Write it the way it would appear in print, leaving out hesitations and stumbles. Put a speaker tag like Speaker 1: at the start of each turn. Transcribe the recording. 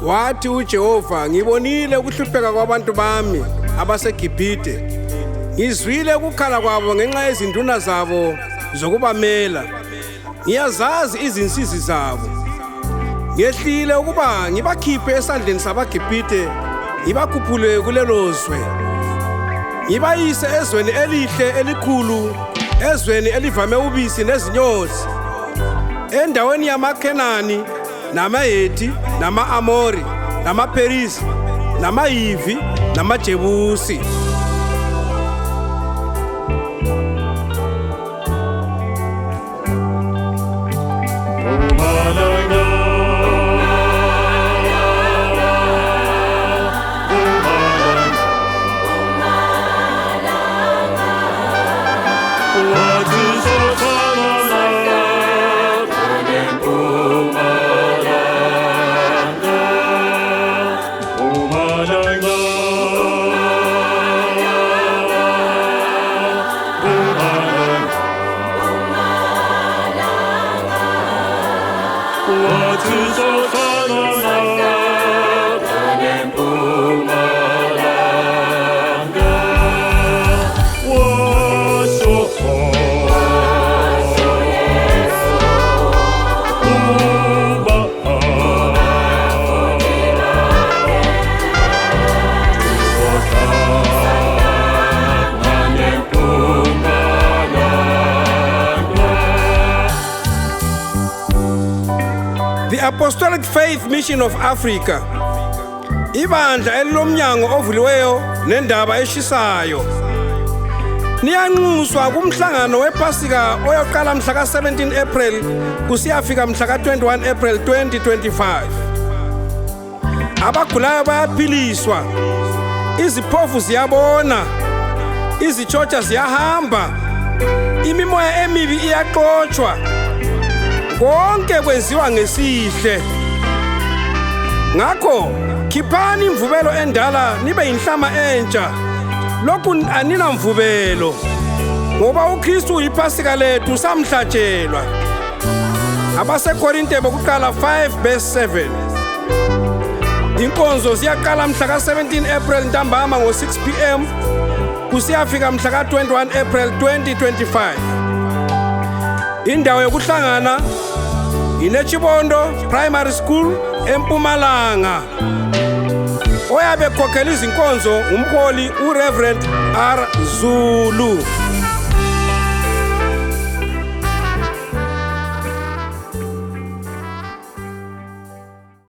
Speaker 1: Wathi uJehova, ngibonile ukuhlupheka kwabantu bami abaseGibhite. Ngizwile ukukhala kwabo ngenxa yezinduna zabo zokubamela. Ngiyazazi izinsizi zabo. Ngehlile ukuba ngibakhiphe esandleni sabaGibhite, ngibakhuphule kulelo zwe. Ngibayise ezweni elihle elikhulu, ezweni elivame ubisi nezinyosi, endaweni yamaKhenani, namaHeti, nama-Amori, namaPerisi, namaHivi, namaJebusi. The Apostolic Faith Mission of Africa, ibandla elilomnyango ovuliweyo nendaba eshisayo. Niyanxuswa kumhlangano wePhasika oyoqala mhla ka-17 April kusiyafika mhla ka-21 April 2025. Abagulayo bayaphiliswa, iziphofu ziyabona, izitshotsha ziyahamba, imimoya emibi iyaxotshwa. Konke kwenziwa ngesihle. Ngakho khiphani imvubelo endala nibe inhlama entsha. Lokhu anina mvubelo, ngoba uKristu uyiPhasika lethu samhlatshelwa. AbaseKorinte bokuqala 5 verse 7. Inkonzo ziyaqala mhla ka-17 April ntambama ngo-6 p.m. kusiyafika mhla ka-21 April 2025. Indawo yokuhlangana iNechibondo Primary School eMpumalanga. Oyabe khokhela izinkonzo umholi uReverend R. Zulu.